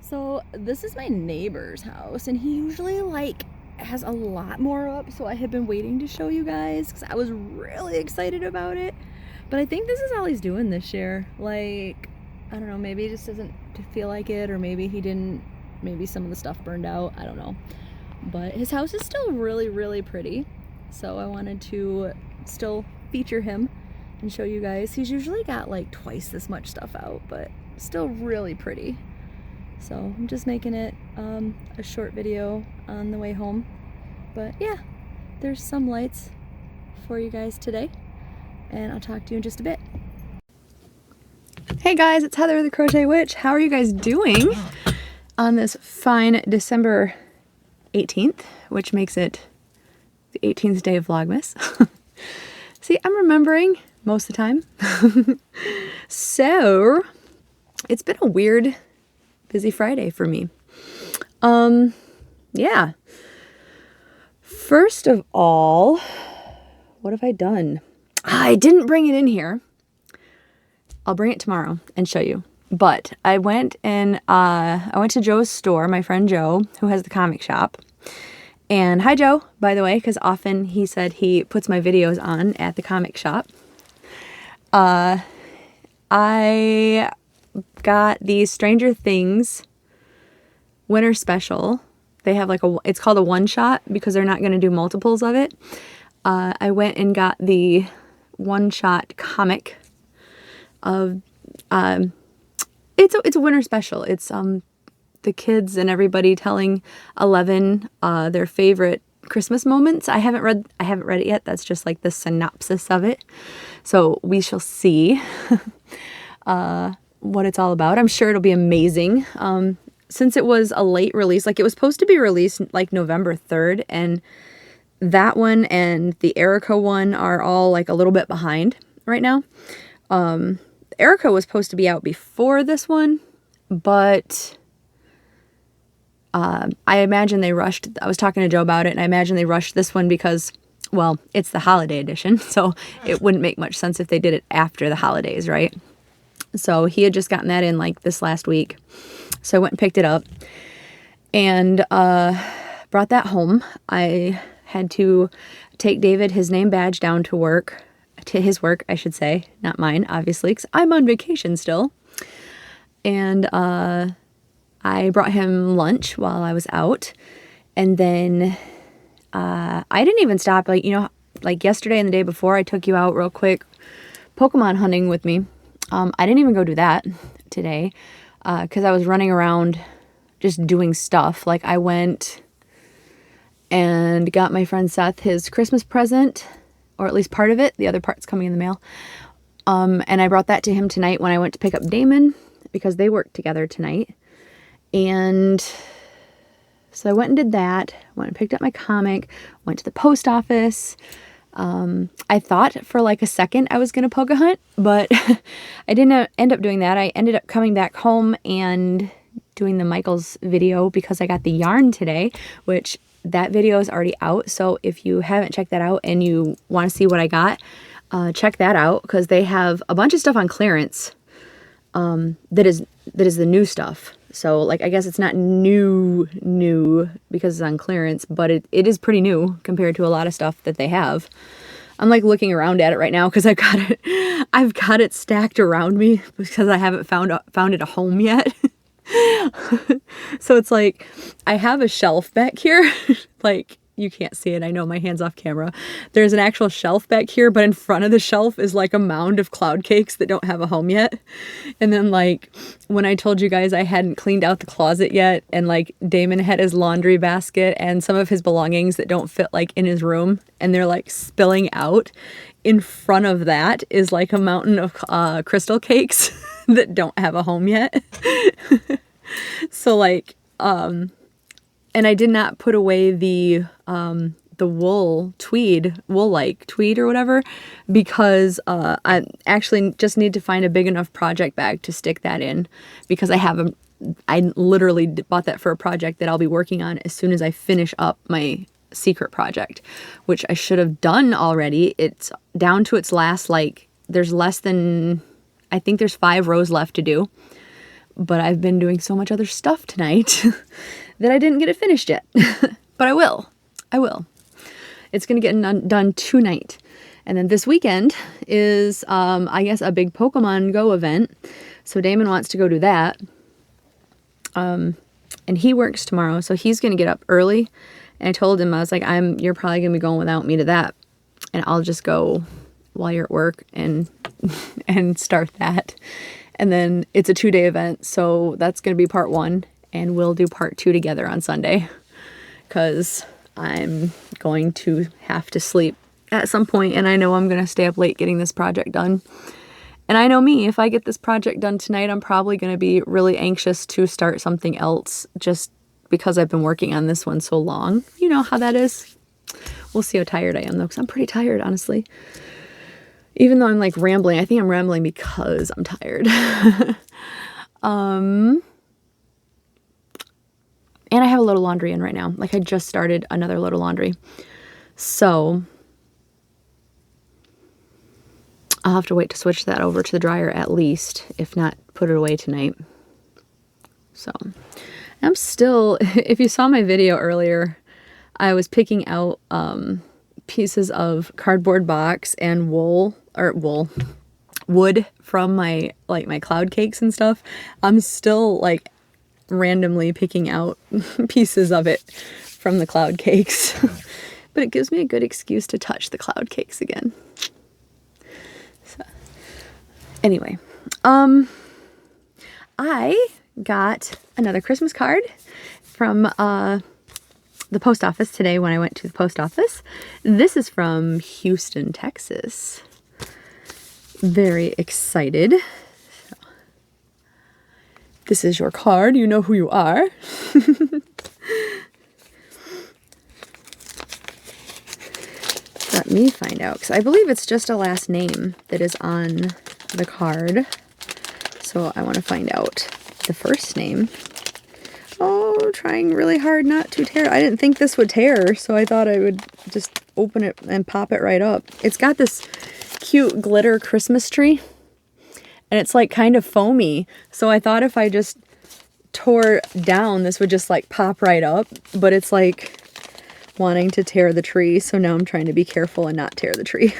So this is my neighbor's house, and he usually like has a lot more up, so I had been waiting to show you guys because I was really excited about it. But I think this is all he's doing this year. Like, I don't know, maybe he just doesn't feel like it, or maybe he didn't, maybe some of the stuff burned out, I don't know. But his house is still really, really pretty, so I wanted to still feature him and show you guys. He's usually got like twice this much stuff out, but still really pretty. So I'm just making it a short video on the way home. But yeah, there's some lights for you guys today, and I'll talk to you in just a bit. Hey guys, it's Heather the Crochet Witch. How are you guys doing on this fine December 18th, which makes it the 18th day of Vlogmas? See, I'm remembering most of the time. So it's been a weird, busy Friday for me. Yeah. First of all, what have I done? I didn't bring it in here. I'll bring it tomorrow and show you. But I went and I went to Joe's store, my friend Joe, who has the comic shop. And hi Joe, by the way, because often he said he puts my videos on at the comic shop. I got the Stranger Things winter special. They have like it's called a one-shot because they're not going to do multiples of it. I went and got the one-shot comic of, it's a winter special. It's the kids and everybody telling 11 their favorite Christmas moments. I haven't read it yet. That's just like the synopsis of it. So we shall see what it's all about. I'm sure it'll be amazing. Since it was a late release, like it was supposed to be released like November 3rd, and that one and the Erica one are all like a little bit behind right now. Erica was supposed to be out before this one, but I imagine they rushed. I was talking to Joe about it, and I imagine they rushed this one because, well, it's the holiday edition, so it wouldn't make much sense if they did it after the holidays, right? So he had just gotten that in like this last week. So I went and picked it up and brought that home. I had to take David, his name badge, down to work, to his work, I should say, not mine, obviously, because I'm on vacation still. And I brought him lunch while I was out. And then I didn't even stop, like, you know, like yesterday and the day before, I took you out real quick Pokemon hunting with me. I didn't even go do that today because I was running around just doing stuff. Like I went and got my friend Seth his Christmas present, or at least part of it. The other part's coming in the mail. And I brought that to him tonight when I went to pick up Damon because they work together tonight. And so I went and did that. Went and picked up my comic, went to the post office. I thought for like a second I was going to poke a hunt, but I didn't end up doing that. I ended up coming back home and doing the Michael's video because I got the yarn today, which that video is already out. So if you haven't checked that out and you want to see what I got, check that out because they have a bunch of stuff on clearance that is the new stuff. So like, I guess it's not new because it's on clearance, but it is pretty new compared to a lot of stuff that they have. I'm like looking around at it right now because I've got it stacked around me because I haven't found it a home yet. So it's like, I have a shelf back here, like you can't see it. I know my hand's off camera. There's an actual shelf back here, but in front of the shelf is like a mound of cloud cakes that don't have a home yet. And then like when I told you guys I hadn't cleaned out the closet yet, and like Damon had his laundry basket and some of his belongings that don't fit like in his room, and they're like spilling out. In front of that is like a mountain of crystal cakes that don't have a home yet. So like, and I did not put away the wool tweed or whatever, because I actually just need to find a big enough project bag to stick that in, because I literally bought that for a project that I'll be working on as soon as I finish up my secret project, which I should have done already. It's down to its last, like, there's less than, I think there's 5 rows left to do. but I've been doing so much other stuff tonight that I didn't get it finished yet. But I will. It's going to get done tonight. And then this weekend is, I guess, a big Pokemon Go event. So Damon wants to go do that. And he works tomorrow, so he's going to get up early. And I told him, I was like, you're probably going to be going without me to that. And I'll just go while you're at work and start that. And then it's a 2-day event, so that's going to be part 1. And we'll do part 2 together on Sunday. Because I'm going to have to sleep at some point, and I know I'm going to stay up late getting this project done. And I know me, if I get this project done tonight, I'm probably going to be really anxious to start something else just because I've been working on this one so long. You know how that is. We'll see how tired I am, though, because I'm pretty tired, honestly. Even though I'm, like, rambling. I think I'm rambling because I'm tired. And I have a load of laundry in right now. Like, I just started another load of laundry. So I'll have to wait to switch that over to the dryer at least, if not put it away tonight. So I'm still, if you saw my video earlier, I was picking out pieces of cardboard box and wood from my cloud cakes and stuff. I'm still like randomly picking out pieces of it from the cloud cakes. But it gives me a good excuse to touch the cloud cakes again. So, anyway, I got another Christmas card from the post office today when I went to the post office. This is from Houston, Texas. Very excited. So, this is your card. You know who you are. Let me find out, because I believe it's just a last name that is on the card. So I want to find out the first name. Oh, trying really hard not to tear. I didn't think this would tear, so I thought I would just open it and pop it right up. It's got this cute glitter Christmas tree, and it's like kind of foamy. So I thought if I just tore down, this would just like pop right up, but it's like wanting to tear the tree, so now I'm trying to be careful and not tear the tree.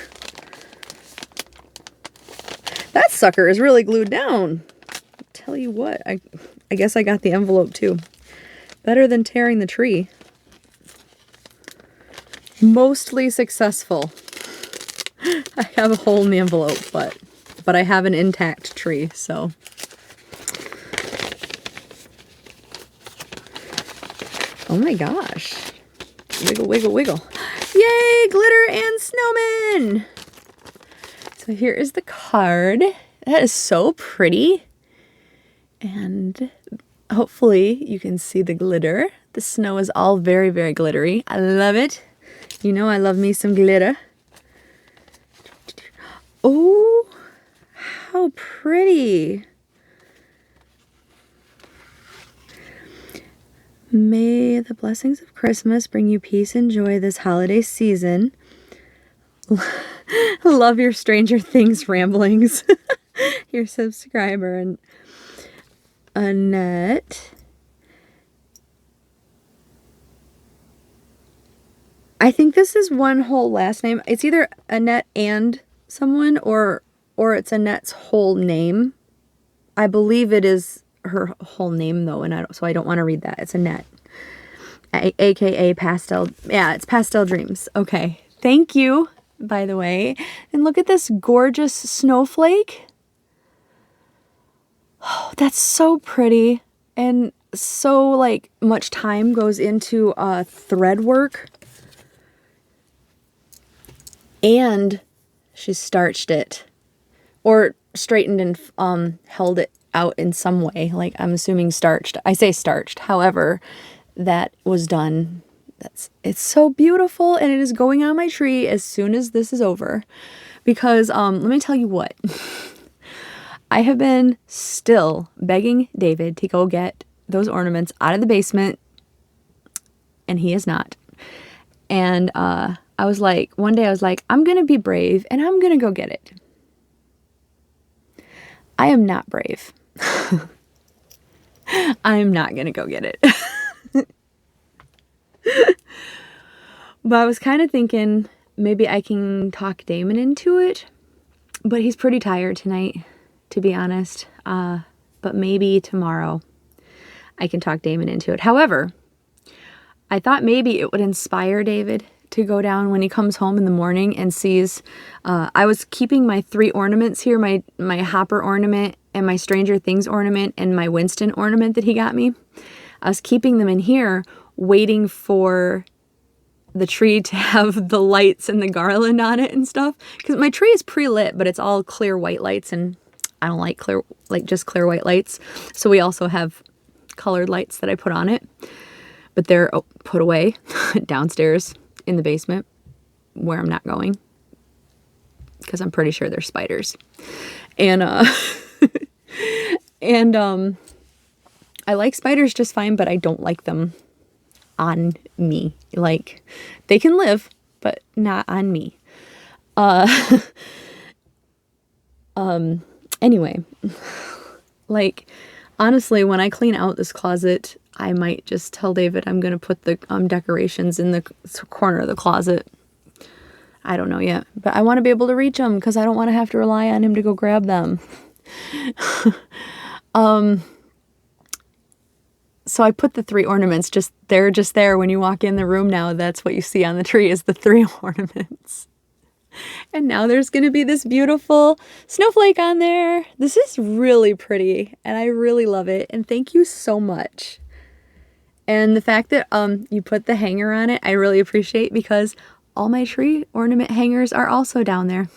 That sucker is really glued down. I'll tell you what, I guess I got the envelope too. Better than tearing the tree. Mostly successful. I have a hole in the envelope, but I have an intact tree, so. Oh my gosh. Wiggle, wiggle, wiggle. Yay, glitter and snowman! So here is the card. That is so pretty. And hopefully you can see the glitter. The snow is all very, very glittery. I love it. You know I love me some glitter. Oh, how pretty. May the blessings of Christmas bring you peace and joy this holiday season. Love your Stranger Things ramblings. Your subscriber, and Annette. I think this is one whole last name. It's either Annette and someone, or it's Annette's whole name. I believe it is her whole name though, and I don't want to read that. It's Annette, aka Pastel. Yeah, it's Pastel Dreams. Okay, thank you, by the way. And look at this gorgeous snowflake. Oh, that's so pretty, and so like much time goes into thread work. And she starched it, or straightened and held it out in some way, like I'm assuming starched. I say starched, however that was done. It's so beautiful, and it is going on my tree as soon as this is over, because let me tell you what. I have been still begging David to go get those ornaments out of the basement, and he is not. And I was like, one day I was like, I'm gonna be brave and I'm gonna go get it. I am not brave. I'm not gonna go get it. But I was kind of thinking maybe I can talk Damon into it, but he's pretty tired tonight, to be honest. But maybe tomorrow I can talk Damon into it. However, I thought maybe it would inspire David to go down when he comes home in the morning and sees, I was keeping my 3 ornaments here, my Hopper ornament and my Stranger Things ornament and my Winston ornament that he got me. I was keeping them in here waiting for the tree to have the lights and the garland on it and stuff. Because my tree is pre-lit, but it's all clear white lights, and I don't like just clear white lights. So we also have colored lights that I put on it. But they're put away downstairs in the basement where I'm not going. Because I'm pretty sure they're spiders. And I like spiders just fine, but I don't like them on me. Like, they can live, but not on me. Anyway, like, honestly, when I clean out this closet, I might just tell David I'm going to put the decorations in the corner of the closet. I don't know yet, but I want to be able to reach them because I don't want to have to rely on him to go grab them. So I put the 3 ornaments they're just there when you walk in the room now. That's what you see on the tree is the 3 ornaments. And now there's going to be this beautiful snowflake on there. This is really pretty and I really love it. And thank you so much. And the fact that you put the hanger on it, I really appreciate because all my tree ornament hangers are also down there.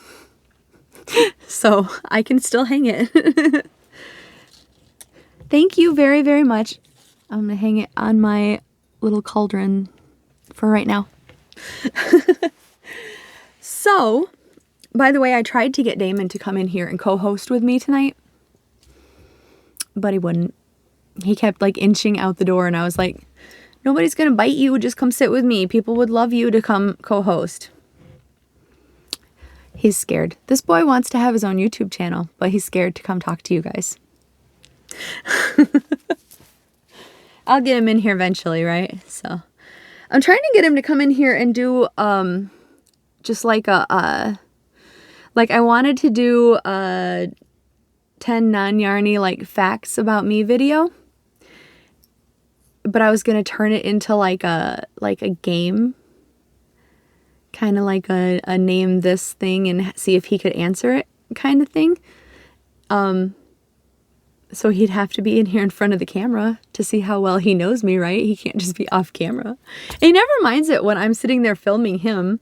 So I can still hang it. Thank you very, very much. I'm going to hang it on my little cauldron for right now. So, by the way, I tried to get Damon to come in here and co-host with me tonight, but he wouldn't. He kept like inching out the door and I was like, nobody's going to bite you. Just come sit with me. People would love you to come co-host. He's scared. This boy wants to have his own YouTube channel, but he's scared to come talk to you guys. I'll get him in here eventually, right? So I'm trying to get him to come in here and do just like I wanted to do a 10 non-yarny like facts about me video, but I was gonna turn it into like a game, kind of like a name this thing and see if he could answer it kind of thing. So he'd have to be in here in front of the camera to see how well he knows me, right? He can't just be off camera. He never minds it when I'm sitting there filming him.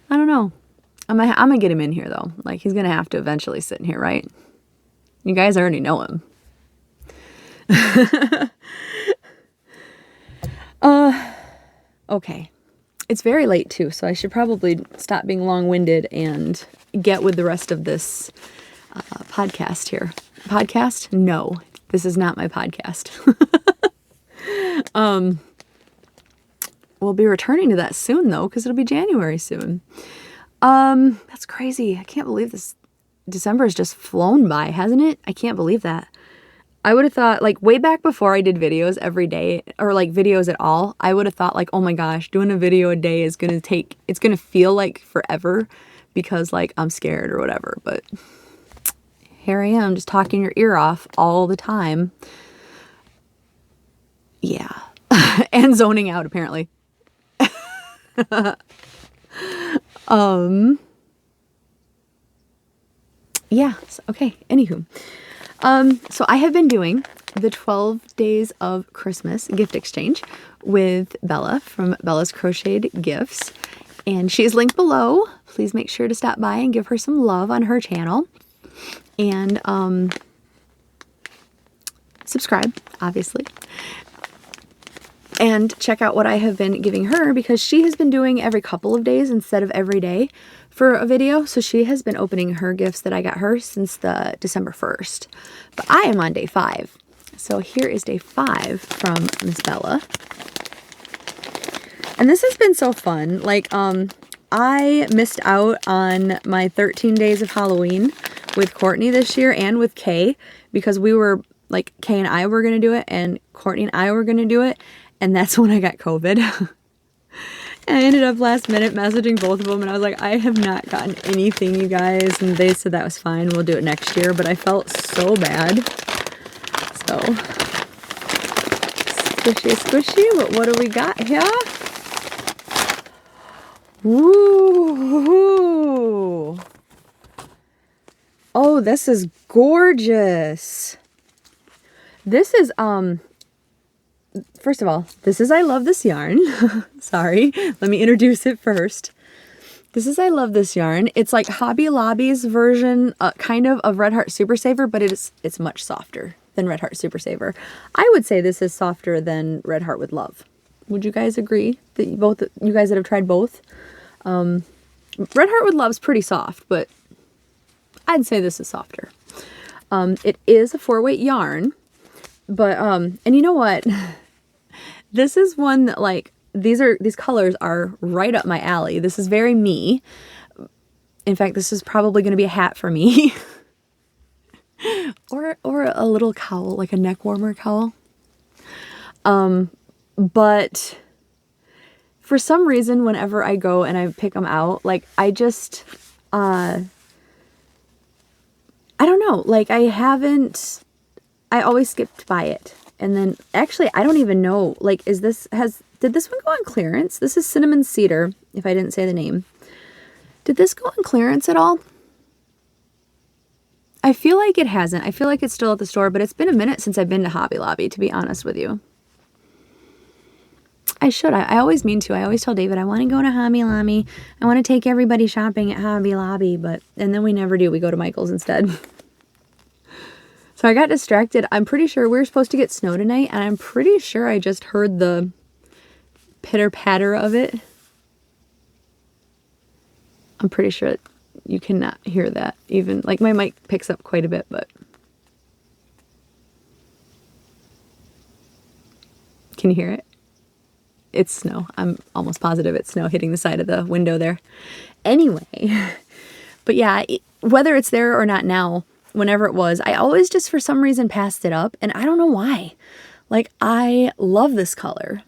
I don't know. I'm gonna get him in here though. Like, he's gonna have to eventually sit in here, right? You guys already know him. Okay. It's very late too, so I should probably stop being long-winded and get with the rest of this podcast here. Podcast? No, this is not my podcast. We'll be returning to that soon though, because it'll be January soon. That's crazy. I can't believe this December has just flown by, hasn't it? I can't believe that. I would have thought, like, way back before I did videos every day, or like videos at all, I would have thought like, oh my gosh, doing a video a day is gonna it's gonna feel like forever because like I'm scared or whatever, but here I am just talking your ear off all the time. Yeah. And zoning out apparently. Yeah, so, okay, anywho. So I have been doing the 12 Days of Christmas gift exchange with Bella from Bella's Crocheted Gifts. And she is linked below. Please make sure to stop by and give her some love on her channel. And subscribe, obviously. And check out what I have been giving her because she has been doing every couple of days instead of every day for a video. So she has been opening her gifts that I got her since the December 1st. But I am on day 5. So here is day 5 from Miss Bella. And this has been so fun. Like, I missed out on my 13 days of Halloween with Courtney this year and with Kay because we were Like Kay and I were going to do it and Courtney and I were going to do it. And that's when I got COVID. And I ended up last minute messaging both of them. And I was like, I have not gotten anything, you guys. And they said that was fine. We'll do it next year. But I felt so bad. So squishy, squishy. What do we got here? Woo! Oh, this is gorgeous. This is, first of all, this is I Love This Yarn. Sorry, let me introduce it first. This is I Love This Yarn. It's like Hobby Lobby's version, kind of Red Heart Super Saver, but it's much softer than Red Heart Super Saver. I would say this is softer than Red Heart with Love. Would you guys agree? That you guys that have tried both? Red Heart with Love's pretty soft, but I'd say this is softer. It is a 4-weight yarn, but, and you know what? This is one that, like, these colors are right up my alley. This is very me. In fact, this is probably going to be a hat for me. or a little cowl, like a neck warmer cowl. But for some reason, whenever I go and I pick them out, like, I just, I don't know, like, I always skipped by it. And then, actually, I don't even know, like, did this one go on clearance? This is Cinnamon Cedar, if I didn't say the name. Did this go on clearance at all? I feel like it hasn't. I feel like it's still at the store, but it's been a minute since I've been to Hobby Lobby, to be honest with you. I should. I always mean to. I always tell David, I want to go to Hobby Lobby. I want to take everybody shopping at Hobby Lobby, and then we never do. We go to Michael's instead. So I got distracted. I'm pretty sure we were supposed to get snow tonight, and I'm pretty sure I just heard the pitter-patter of it. I'm pretty sure you cannot hear that. Even, like, my mic picks up quite a bit, but... Can you hear it? It's snow. I'm almost positive it's snow hitting the side of the window there. Anyway, but yeah, whether it's there or not now, whenever it was, I always just for some reason passed it up, and I don't know why. Like, I love this color.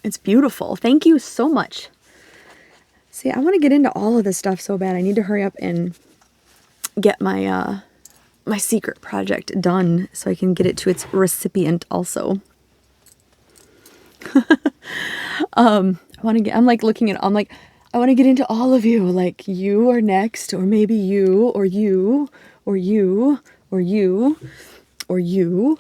It's beautiful. Thank you so much. See, I want to get into all of this stuff so bad. I need to hurry up and get my my secret project done so I can get it to its recipient also. I'm like looking at, I'm like, I want to get into all of you. Like, you are next, or maybe you, or you, or you, or you, or you.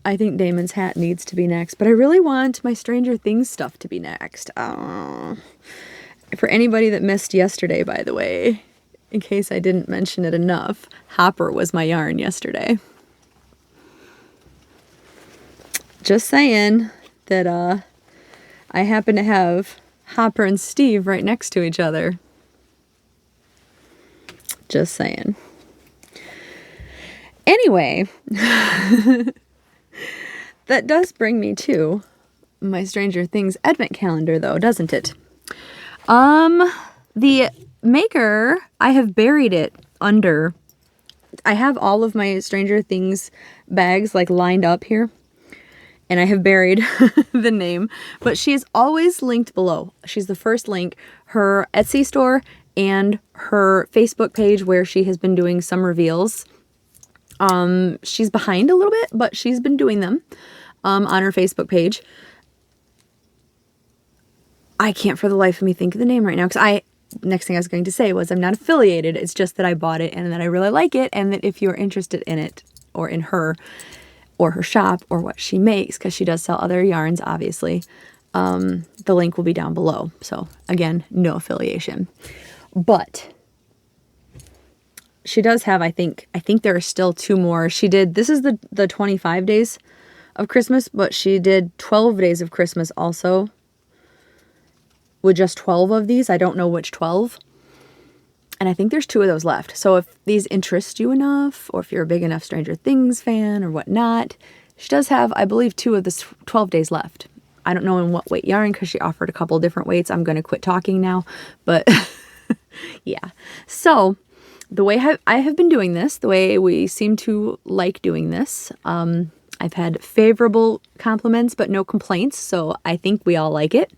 I think Damon's hat needs to be next, but I really want my Stranger Things stuff to be next. For anybody that missed yesterday, by the way, in case I didn't mention it enough, Hopper was my yarn yesterday. Just saying that I happen to have Hopper and Steve right next to each other. Just saying. Anyway, that does bring me to my Stranger Things Advent calendar, though, doesn't it? The maker, I have buried it under. I have all of my Stranger Things bags, like, lined up here. And I have buried the name, but she is always linked below. She's the first link. Her Etsy store and her Facebook page where she has been doing some reveals. She's behind a little bit, but she's been doing them on her Facebook page. I can't for the life of me think of the name right now, because next thing I was going to say was I'm not affiliated. It's just that I bought it and that I really like it, and that if you're interested in it or in her, or her shop, or what she makes, because she does sell other yarns, obviously, the link will be down below. So, again, no affiliation. But she does have, I think there are still 2 more. She did, this is the 25 days of Christmas, but she did 12 days of Christmas also, with just 12 of these. I don't know which 12. And I think there's 2 of those left. So if these interest you enough, or if you're a big enough Stranger Things fan or whatnot, she does have, I believe, 2 of the 12 days left. I don't know in what weight yarn, because she offered a couple different weights. I'm going to quit talking now. But yeah. So the way I have been doing this, the way we seem to like doing this, I've had favorable compliments, but no complaints, so I think we all like it,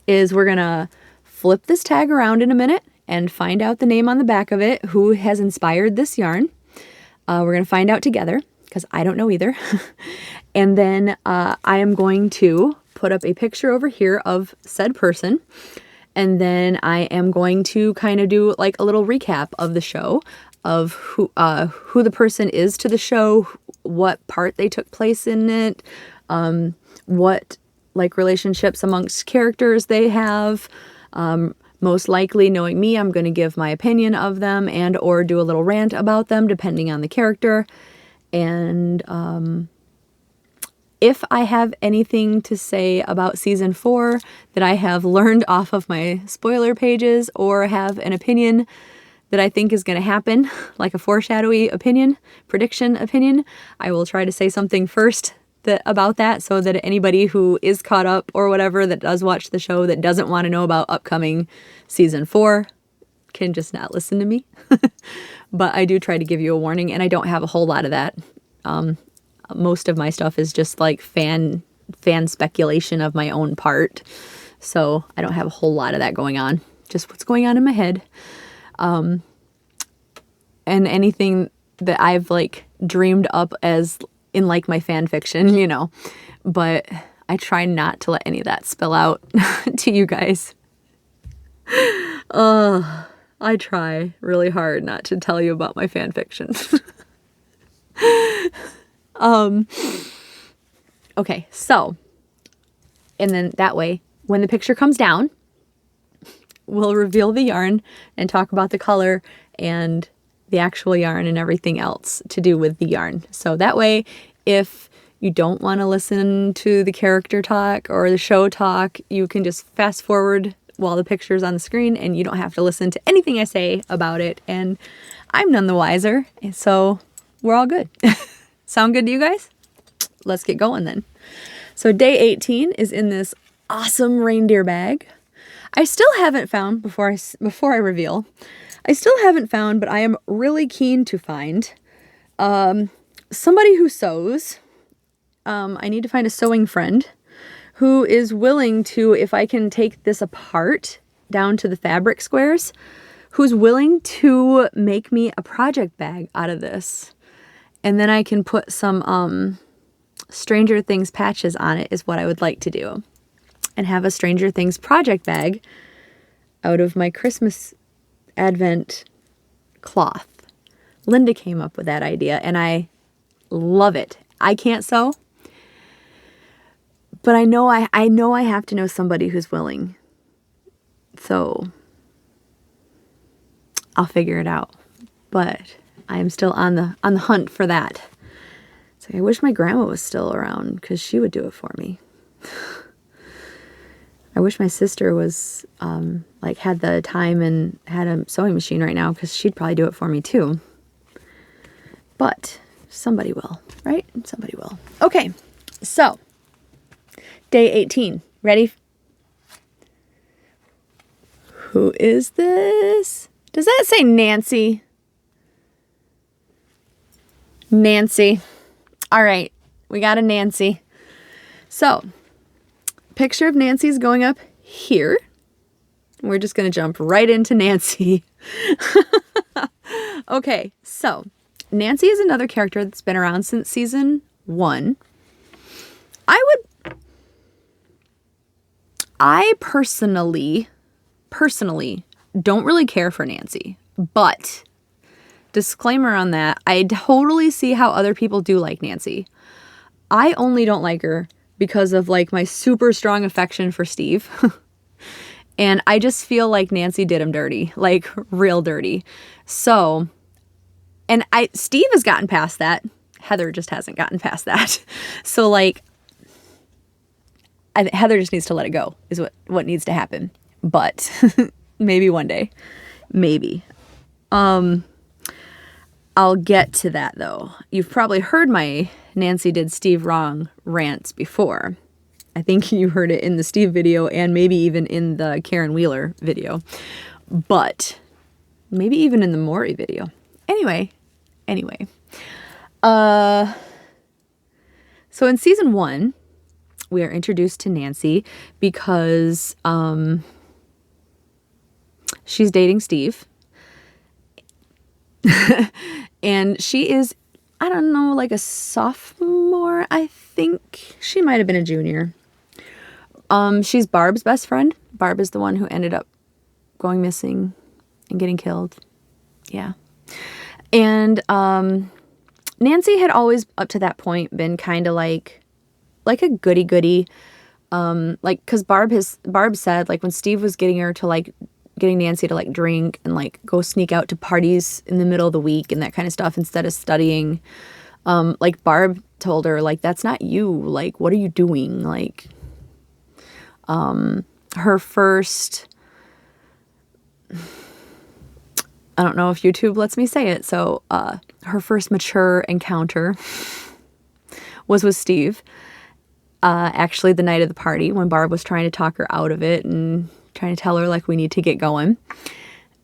is we're gonna flip this tag around in a minute and find out the name on the back of it, who has inspired this yarn. We're gonna find out together, because I don't know either. And then I am going to put up a picture over here of said person, and then I am going to kind of do like a little recap of the show, of who the person is to the show, what part they took place in it, what like relationships amongst characters they have. Most likely, knowing me, I'm going to give my opinion of them and or do a little rant about them depending on the character. And if I have anything to say about season 4 that I have learned off of my spoiler pages, or have an opinion that I think is going to happen, like a foreshadowy opinion, prediction opinion, I will try to say something first about that, so that anybody who is caught up or whatever that does watch the show that doesn't want to know about upcoming season 4 can just not listen to me. But I do try to give you a warning, and I don't have a whole lot of that. Most of my stuff is just like fan speculation of my own part, so I don't have a whole lot of that going on, just what's going on in my head. And anything that I've like dreamed up as in like my fan fiction, you know, but I try not to let any of that spill out to you guys. I try really hard not to tell you about my fan fiction. Okay, so, and then that way, when the picture comes down, we'll reveal the yarn and talk about the color and the actual yarn and everything else to do with the yarn. So that way, if you don't want to listen to the character talk or the show talk, you can just fast forward while the picture's on the screen and you don't have to listen to anything I say about it. And I'm none the wiser, so we're all good. Sound good to you guys? Let's get going then. So day 18 is in this awesome reindeer bag. I still haven't found, before I reveal, I still haven't found, but I am really keen to find somebody who sews. I need to find a sewing friend who is willing to, if I can take this apart down to the fabric squares, who's willing to make me a project bag out of this. And then I can put some Stranger Things patches on it is what I would like to do. And have a Stranger Things project bag out of my Christmas Advent cloth. Linda came up with that idea and I love it. I can't sew, but I know I have to know somebody who's willing. So I'll figure it out. But I am still on the hunt for that. So I wish my grandma was still around because she would do it for me. I wish my sister was like had the time and had a sewing machine right now, because she'd probably do it for me too. But somebody will, right? Somebody will. Okay, so day 18. Ready? Who is this? Does that say Nancy? Nancy. All right, we got a Nancy. So, picture of Nancy's going up here. We're just going to jump right into Nancy. Okay, so Nancy is another character that's been around since season 1. I personally don't really care for Nancy, but disclaimer on that, I totally see how other people do like Nancy. I only don't like her because of like my super strong affection for Steve. And I just feel like Nancy did him dirty, like real dirty. So, and Steve has gotten past that. Heather just hasn't gotten past that. So like, Heather just needs to let it go is what needs to happen. But maybe one day, maybe. I'll get to that though. You've probably heard my Nancy did Steve wrong rants before. I think you heard it in the Steve video and maybe even in the Karen Wheeler video. But Maybe even in the Maury video. Anyway. So in season 1, we are introduced to Nancy because she's dating Steve. And she is, I don't know, like a sophomore, I think. She might have been a junior. She's Barb's best friend. Barb is the one who ended up going missing and getting killed. Yeah. And Nancy had always, up to that point, been kind of like a goody-goody. Like, because Barb said, like, when Steve was getting Nancy to, like, drink and, like, go sneak out to parties in the middle of the week and that kind of stuff instead of studying, like, Barb told her, like, that's not you. Like, what are you doing? Like, her first, I don't know if YouTube lets me say it, so her first mature encounter was with Steve. Actually, the night of the party when Barb was trying to talk her out of it and trying to tell her, like, we need to get going.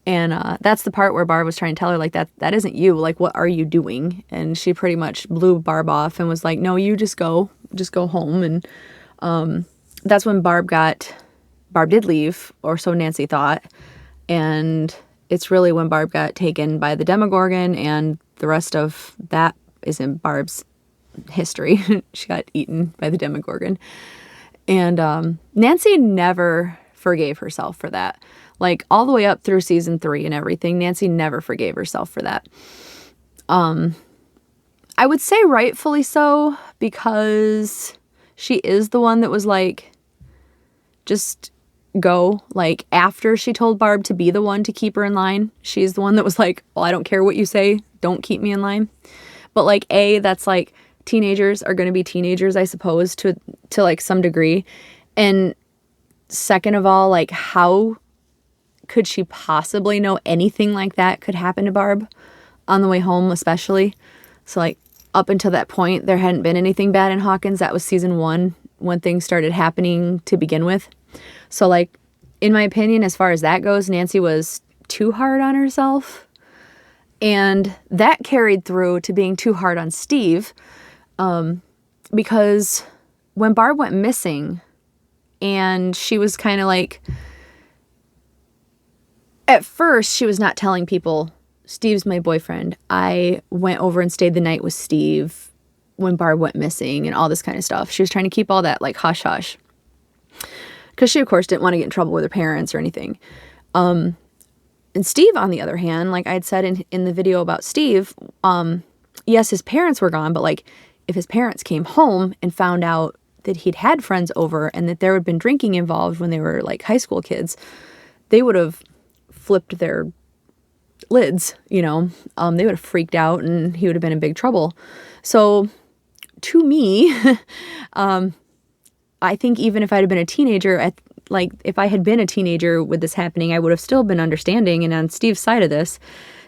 And that's the part where Barb was trying to tell her, like, that isn't you. Like, what are you doing? And she pretty much blew Barb off and was like, no, you just go home. And that's when Barb did leave, or so Nancy thought. And it's really when Barb got taken by the Demogorgon, and the rest of that is in Barb's history. She got eaten by the Demogorgon. And Nancy never forgave herself for that. Like, all the way up through season 3 and everything, Nancy never forgave herself for that. I would say rightfully so, because she is the one that was like, just go. Like, after she told Barb to be the one to keep her in line, she's the one that was like, well, I don't care what you say, don't keep me in line. But, like, that's like, teenagers are going to be teenagers, I suppose, to like some degree. And second of all, like, how could she possibly know anything like that could happen to Barb on the way home, especially? So, like, up until that point, there hadn't been anything bad in Hawkins. That was season 1 when things started happening to begin with. So, like, in my opinion, as far as that goes, Nancy was too hard on herself. And that carried through to being too hard on Steve, because when Barb went missing and she was kind of like, at first she was not telling people, Steve's my boyfriend. I went over and stayed the night with Steve when Barb went missing and all this kind of stuff. She was trying to keep all that, like, hush hush, because she, of course, didn't want to get in trouble with her parents or anything. And Steve, on the other hand, like I'd said in the video about Steve, yes, his parents were gone, but, like, if his parents came home and found out that he'd had friends over and that there had been drinking involved when they were, like, high school kids, they would have flipped their lids, you know. They would have freaked out and he would have been in big trouble. So, to me, I think even if I'd have been a teenager, if I had been a teenager with this happening, I would have still been understanding. And on Steve's side of this,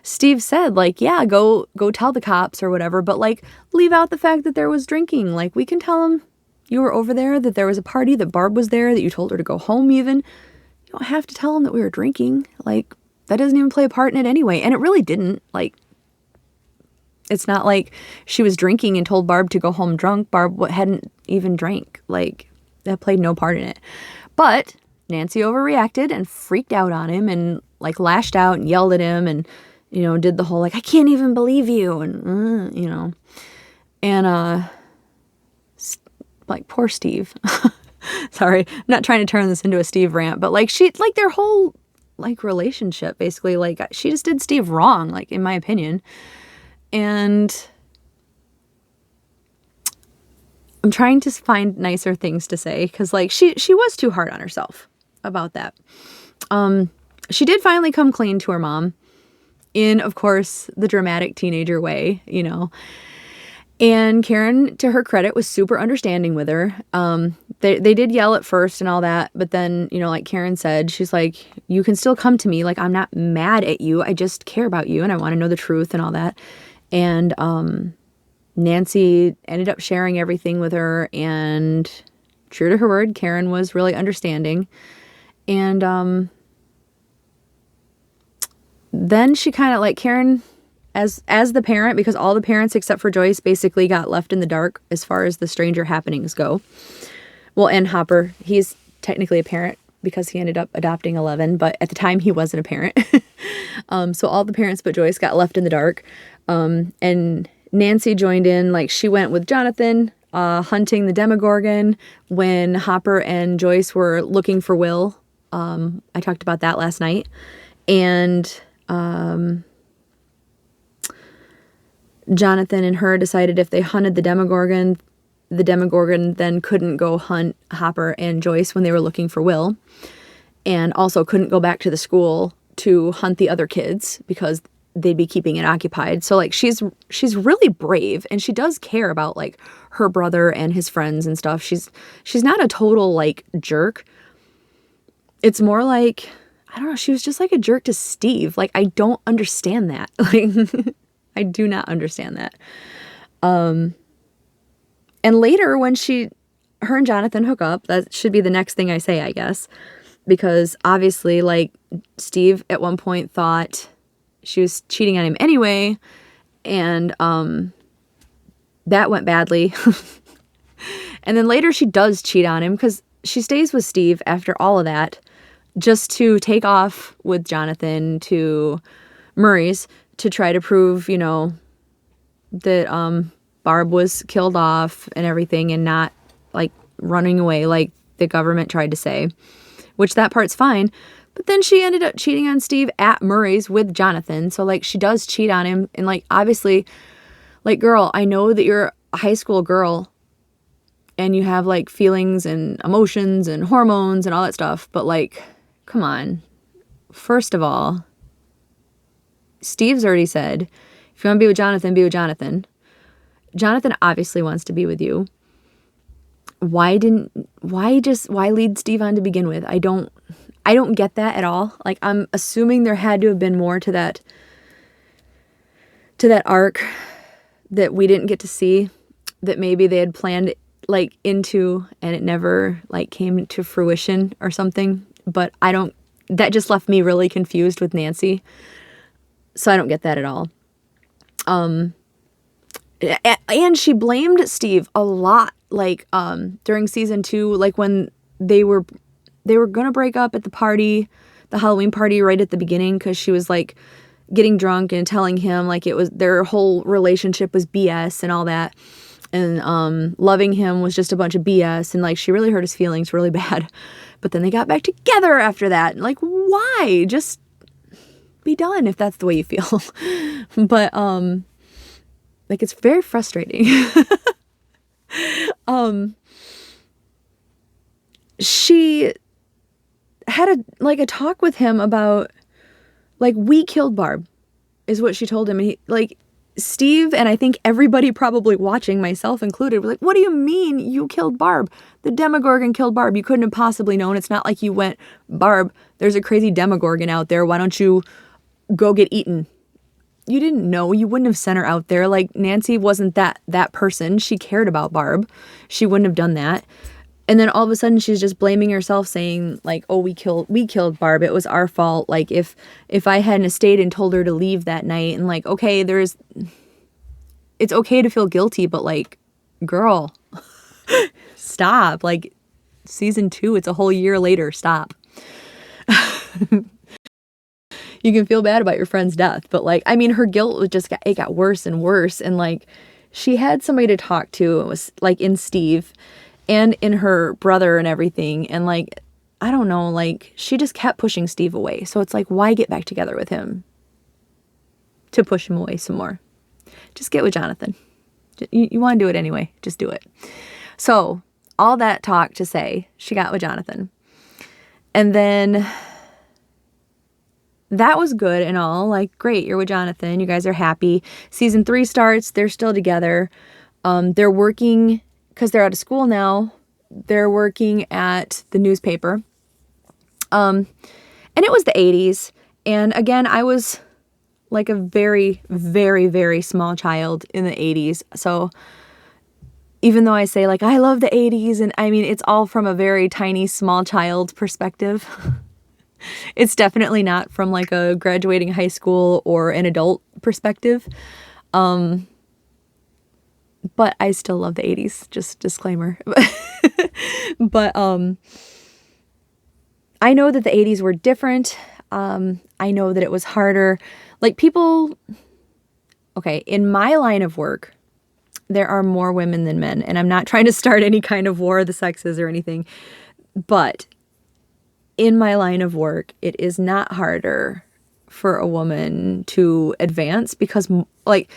Steve said, like, yeah, go tell the cops or whatever, but, like, leave out the fact that there was drinking. Like, we can tell them you were over there, that there was a party, that Barb was there, that you told her to go home even. You don't have to tell them that we were drinking. Like, that doesn't even play a part in it anyway. And it really didn't. Like, it's not like she was drinking and told Barb to go home drunk. Barb hadn't even drank. Like, that played no part in it. But Nancy overreacted and freaked out on him and, like, lashed out and yelled at him and, you know, did the whole, like, I can't even believe you, and, you know. And, like, poor Steve. Sorry, I'm not trying to turn this into a Steve rant, but, like, their whole, like, relationship, basically, like, she just did Steve wrong, like, in my opinion. And I'm trying to find nicer things to say, because, like, she was too hard on herself about that. She did finally come clean to her mom in, of course, the dramatic teenager way, you know. And Karen, to her credit, was super understanding with her. They did yell at first and all that, but then, you know, like Karen said, she's like, you can still come to me. Like, I'm not mad at you. I just care about you and I want to know the truth and all that. And Nancy ended up sharing everything with her, and true to her word, Karen was really understanding. And then she kind of like Karen as the parent, because all the parents except for Joyce basically got left in the dark as far as the stranger happenings go. Well, and Hopper, he's technically a parent because he ended up adopting 11, but at the time he wasn't a parent. So all the parents but Joyce got left in the dark. And Nancy joined in, like she went with Jonathan hunting the Demogorgon when Hopper and Joyce were looking for Will. I talked about that last night. And Jonathan and her decided if they hunted the Demogorgon then couldn't go hunt Hopper and Joyce when they were looking for Will, and also couldn't go back to the school to hunt the other kids because they'd be keeping it occupied. So like she's really brave, and she does care about like her brother and his friends and stuff. She's not a total like jerk. It's more like, I don't know, she was just like a jerk to Steve. Like I don't understand that. Like I do not understand that. And later when her and Jonathan hook up, that should be the next thing I say, I guess, because obviously like Steve at one point thought she was cheating on him anyway. And, that went badly. And then later she does cheat on him because she stays with Steve after all of that just to take off with Jonathan to Murray's to try to prove, you know, that, Barb was killed off and everything and not like running away like the government tried to say, which that part's fine. But then she ended up cheating on Steve at Murray's with Jonathan. So like she does cheat on him. And like, obviously, like, girl, I know that you're a high school girl and you have like feelings and emotions and hormones and all that stuff. But like, come on. First of all, Steve's already said, if you want to be with Jonathan, be with Jonathan. Jonathan obviously wants to be with you. Why lead Steve on to begin with? I don't get that at all. Like, I'm assuming there had to have been more to that arc that we didn't get to see, that maybe they had planned like into and it never like came to fruition or something. But that just left me really confused with Nancy. So I don't get that at all. And she blamed Steve a lot, like, during season 2, like when they were gonna break up at the Halloween party right at the beginning, because she was like getting drunk and telling him like it was their whole relationship was BS and all that, and loving him was just a bunch of BS, and like she really hurt his feelings really bad. But then they got back together after that. Like, why? Just be done if that's the way you feel. But like, it's very frustrating. She had a talk with him about, like, we killed Barb, is what she told him. And he, like, Steve, and I think everybody probably watching, myself included, were like, what do you mean you killed Barb? The Demogorgon killed Barb. You couldn't have possibly known. It's not like you went, Barb, there's a crazy Demogorgon out there. Why don't you go get eaten? You didn't know. You wouldn't have sent her out there. Like, Nancy wasn't that person. She cared about Barb. She wouldn't have done that. And then all of a sudden she's just blaming herself, saying like, oh, we killed Barb. It was our fault. Like, if I hadn't stayed and told her to leave that night, and like, okay, it's okay to feel guilty, but like, girl, stop. Like, season 2, it's a whole year later. Stop. You can feel bad about your friend's death, but like, I mean, her guilt was it got worse and worse. And like, she had somebody to talk to. It was like in Steve and in her brother and everything. And like, I don't know, like, she just kept pushing Steve away. So it's like, why get back together with him to push him away some more? Just get with Jonathan. You want to do it anyway. Just do it. So all that talk to say, she got with Jonathan. And then that was good and all. Like, great, you're with Jonathan. You guys are happy. Season 3 starts. They're still together. They're working, because they're out of school now. They're working at the newspaper. And it was the 80s. And again, I was like a very, very, very small child in the 80s. So even though I say like, I love the 80s, and I mean, it's all from a very tiny, small child perspective. It's definitely not from like a graduating high school or an adult perspective. But I still love the 80s, just disclaimer. But I know that the 80s were different. I know that it was harder. Like people, okay, in my line of work, there are more women than men, and I'm not trying to start any kind of war of the sexes or anything, but in my line of work, it is not harder for a woman to advance because, like,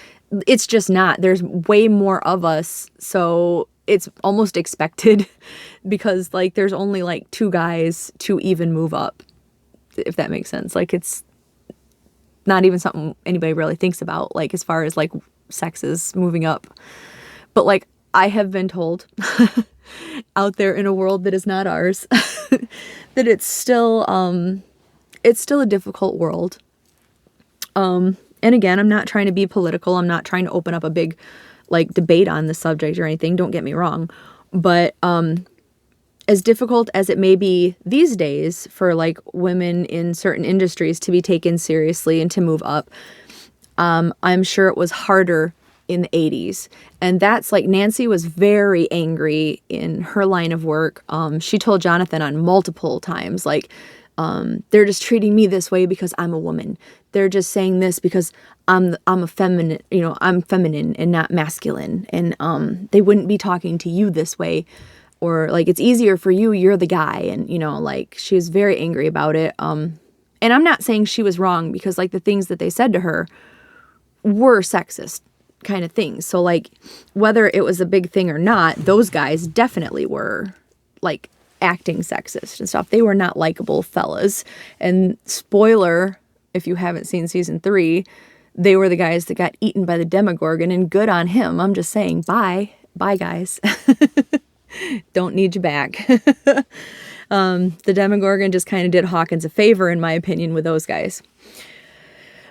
it's just not. There's way more of us, so it's almost expected because, like, there's only, like, 2 guys to even move up, if that makes sense. Like, it's not even something anybody really thinks about, like, as far as, like, sexes moving up. But, like, I have been told out there in a world that is not ours that it's still a difficult world. And again, I'm not trying to be political. I'm not trying to open up a big, like, debate on the subject or anything. Don't get me wrong. But as difficult as it may be these days for, like, women in certain industries to be taken seriously and to move up, I'm sure it was harder in the 80s. And that's, like, Nancy was very angry in her line of work. She told Jonathan on multiple times, like, they're just treating me this way because I'm a woman. They're just saying this because I'm a feminine, you know, I'm feminine and not masculine. And they wouldn't be talking to you this way. Or, like, it's easier for you, you're the guy. And, you know, like, she was very angry about it. And I'm not saying she was wrong because, like, the things that they said to her were sexist kind of things. So, like, whether it was a big thing or not, those guys definitely were, like, acting sexist and stuff. They were not likable fellas. And spoiler, if you haven't seen season 3, they were the guys that got eaten by the Demogorgon, and good on him. I'm just saying, bye guys. Don't need you back. The Demogorgon just kind of did Hawkins a favor, in my opinion, with those guys.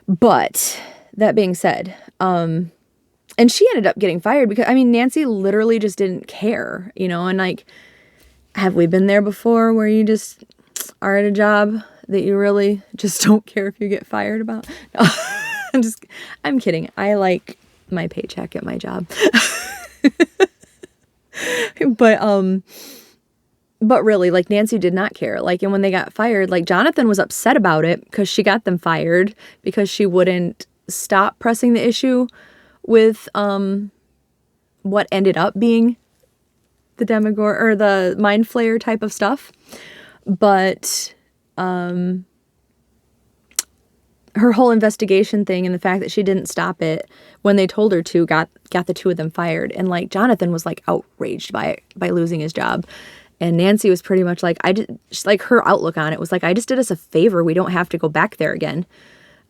But that being said, and she ended up getting fired because, I mean, Nancy literally just didn't care, you know, and, like, have we been there before where you just are at a job that you really just don't care if you get fired about? No, I'm kidding. I like my paycheck at my job. But really, like, Nancy did not care. Like, and when they got fired, like, Jonathan was upset about it because she got them fired because she wouldn't stop pressing the issue with what ended up being the Demogorgon or the Mind Flayer type of stuff. But her whole investigation thing and the fact that she didn't stop it when they told her to got the 2 of them fired. And, like, Jonathan was, like, outraged by losing his job. And Nancy was pretty much like, like, her outlook on it was like, I just did us a favor. We don't have to go back there again.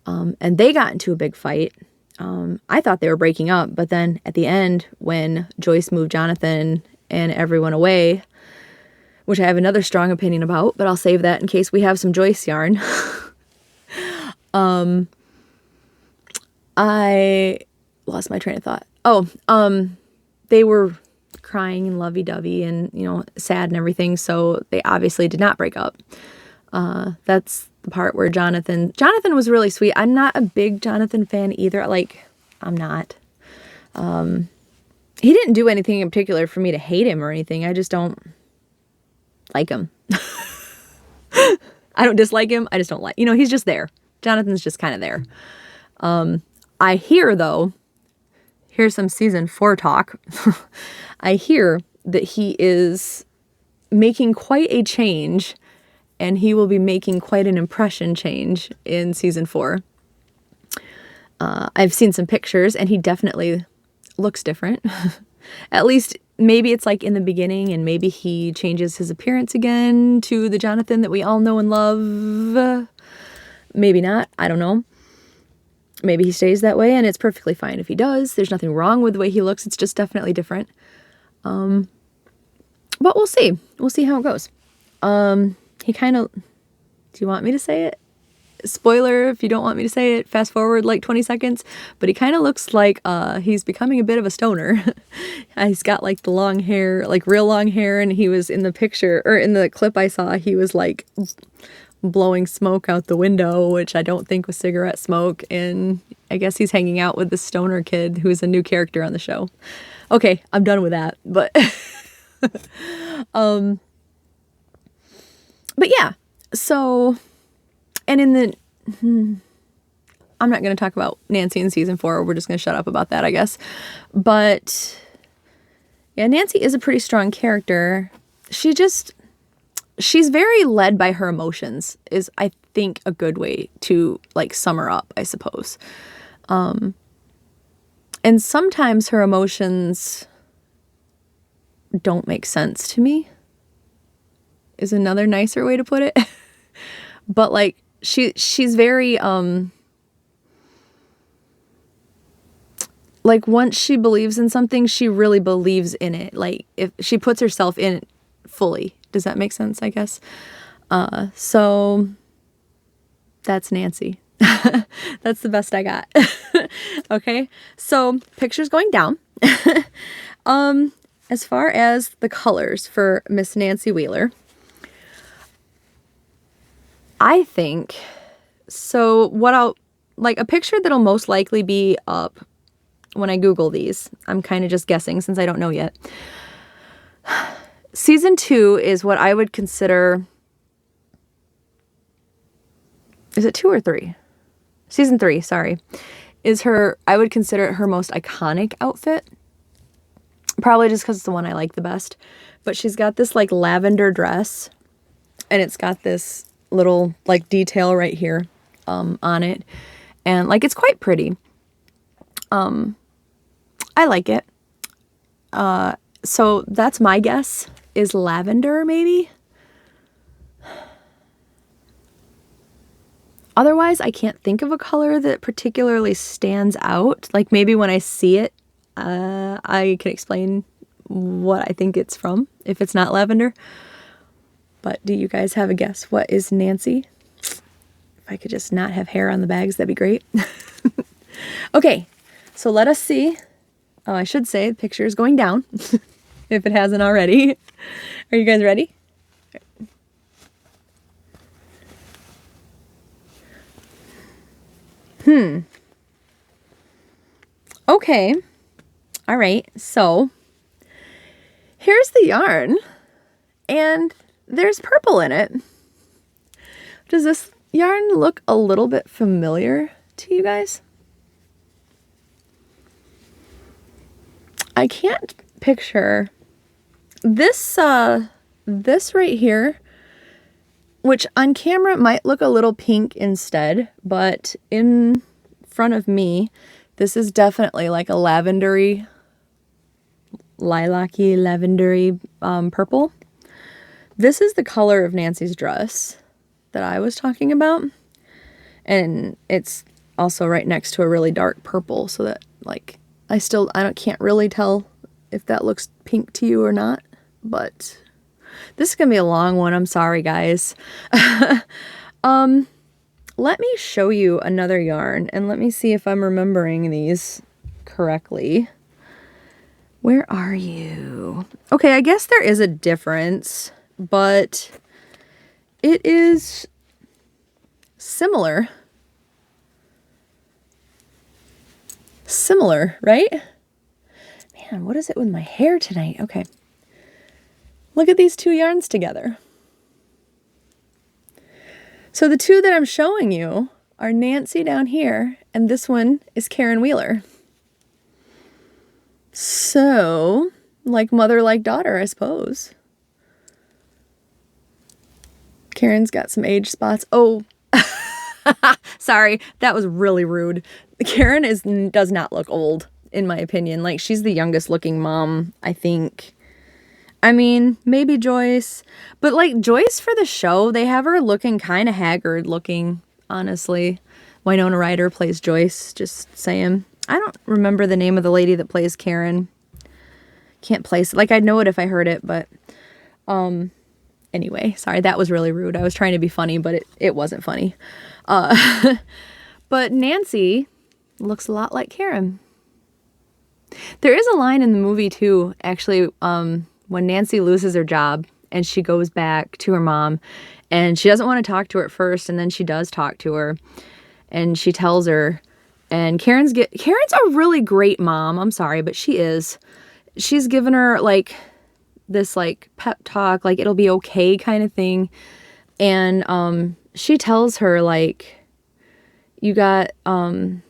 And they got into a big fight. I thought they were breaking up, but then at the end, when Joyce moved Jonathan and everyone away, which I have another strong opinion about, but I'll save that in case we have some Joyce yarn. I lost my train of thought. They were crying and lovey-dovey and, you know, sad and everything, so they obviously did not break up. That's the part where Jonathan was really sweet. I'm not a big Jonathan fan either. Like, I'm not. He didn't do anything in particular for me to hate him or anything. I just don't like him. I don't dislike him. I just don't like, you know, he's just there. Jonathan's just kind of there. I hear, though, here's some season 4 talk. I hear that he is making quite a change, and he will be making quite an impression change in season 4. I've seen some pictures, and he definitely looks different. At least maybe it's like in the beginning, and maybe he changes his appearance again to the Jonathan that we all know and love. Maybe not. I don't know. Maybe he stays that way, and it's perfectly fine if he does. There's nothing wrong with the way he looks. It's just definitely different. But we'll see. We'll see how it goes. He kind of... Do you want me to say it? Spoiler, if you don't want me to say it, fast forward like 20 seconds. But he kind of looks like he's becoming a bit of a stoner. He's got like the long hair, like real long hair, and he was in the picture, or in the clip I saw, he was like blowing smoke out the window, which I don't think was cigarette smoke. And I guess he's hanging out with the stoner kid who's a new character on the show. Okay, I'm done with that. But but yeah, so, and in the, I'm not going to talk about Nancy in season 4. We're just going to shut up about that, I guess. But yeah, Nancy is a pretty strong character. She's very led by her emotions is, I think, a good way to like sum her up, I suppose. And sometimes her emotions don't make sense to me, is another nicer way to put it. But like she's very like once she believes in something, she really believes in it. Like if she puts herself in it fully. Does that make sense, I guess? So that's Nancy. That's the best I got. Okay. So pictures going down. As far as the colors for Miss Nancy Wheeler, I think, so what like a picture that'll most likely be up when I Google these, I'm kind of just guessing since I don't know yet. Season 2 is what I would consider, is it 2 or 3? Season 3, sorry, is I would consider it her most iconic outfit. Probably just because it's the one I like the best. But she's got this like lavender dress, and it's got this little like detail right here on it, and like it's quite pretty. I like it. So that's my guess, is lavender maybe. Otherwise, I can't think of a color that particularly stands out. Like maybe when I see it, I can explain what I think it's from if it's not lavender. But do you guys have a guess? What is Nancy? If I could just not have hair on the bags, that'd be great. Okay, so let us see. Oh, I should say the picture is going down if it hasn't already. Are you guys ready? Okay. All right. So here's the yarn, and there's purple in it. Does this yarn look a little bit familiar to you guys? I can't picture this right here, which on camera might look a little pink instead, but in front of me, this is definitely like a lavendery, lilac-y, lavendery purple. This is the color of Nancy's dress that I was talking about, and it's also right next to a really dark purple, so that like I can't really tell if that looks pink to you or not, but this is gonna be a long one. I'm sorry, guys. Let me show you another yarn, and let me see if I'm remembering these correctly. Where are you? Okay, I guess there is a difference, but it is similar. Similar, right? Man, what is it with my hair tonight? Okay. Look at these two yarns together. So the two that I'm showing you are Nancy down here, and this one is Karen Wheeler. So, like mother, like daughter, I suppose. Karen's got some age spots. Oh, sorry, that was really rude. Karen does not look old, in my opinion. Like, she's the youngest looking mom, I think. I mean, maybe Joyce, but like Joyce for the show, they have her looking kind of haggard looking, honestly. Winona Ryder plays Joyce, just saying. I don't remember the name of the lady that plays Karen. Can't place it. Like, I'd know it if I heard it, but anyway, sorry, that was really rude. I was trying to be funny, but it wasn't funny. But Nancy looks a lot like Karen. There is a line in the movie too, actually, when Nancy loses her job and she goes back to her mom, and she doesn't want to talk to her at first, and then she does talk to her, and she tells her, and Karen's a really great mom. I'm sorry, but she is. She's given her like this like pep talk, like it'll be okay kind of thing. And she tells her like, you got that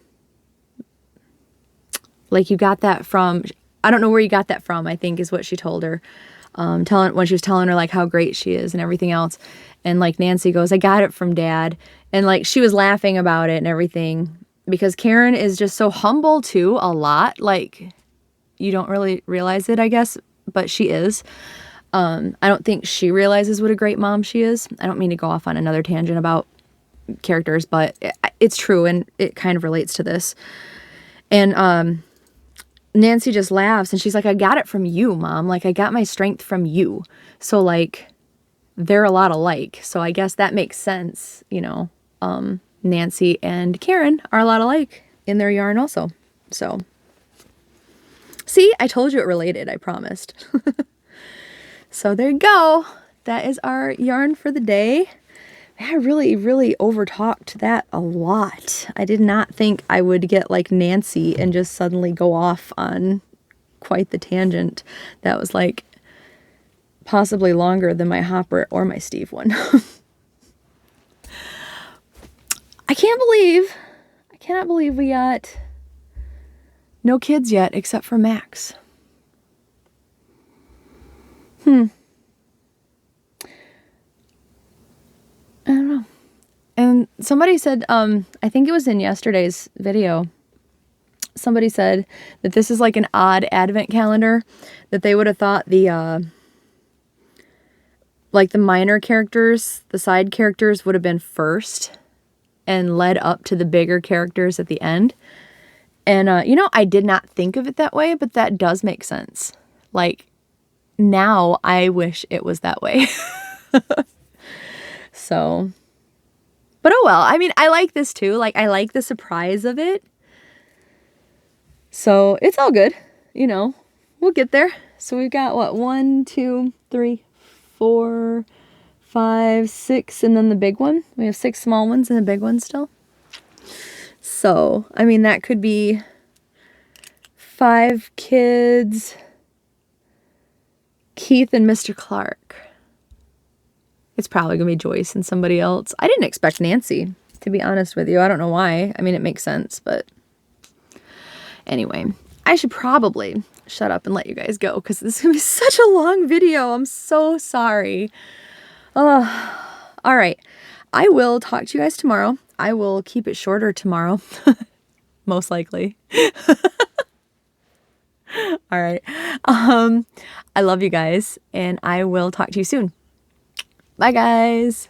from, I don't know where you got that from, I think is what she told her. When she was telling her like how great she is and everything else. And like Nancy goes, I got it from Dad. And like she was laughing about it and everything, because Karen is just so humble too, a lot. Like you don't really realize it, I guess, but she is. I don't think she realizes what a great mom she is. I don't mean to go off on another tangent about characters, but it's true, and it kind of relates to this. And Nancy just laughs, and she's like, I got it from you, Mom. Like, I got my strength from you. So, like, they're a lot alike. So I guess that makes sense, you know. Nancy and Karen are a lot alike in their yarn also. So, see, I told you it related, I promised. So there you go. That is our yarn for the day. I really, really overtalked that a lot. I did not think I would get like Nancy and just suddenly go off on quite the tangent. That was like possibly longer than my Hopper or my Steve one. I cannot believe we got no kids yet except for Max. I don't know. And somebody said, I think it was in yesterday's video, somebody said that this is like an odd advent calendar, that they would have thought the, like the minor characters, the side characters would have been first and led up to the bigger characters at the end. And, you know, I did not think of it that way, but that does make sense. Like, now I wish it was that way. So, but oh well. I mean, I like this too. Like, I like the surprise of it. So, it's all good. You know, we'll get there. So, we've got what? 1, 2, 3, 4, 5, 6, and then the big one. We have 6 small ones and a big one still. So, I mean, that could be 5 kids, Keith and Mr. Clark. It's probably going to be Joyce and somebody else. I didn't expect Nancy, to be honest with you. I don't know why. I mean, it makes sense, but anyway, I should probably shut up and let you guys go because this is going to be such a long video. I'm so sorry. All right. I will talk to you guys tomorrow. I will keep it shorter tomorrow, most likely. All right. I love you guys, and I will talk to you soon. Bye, guys.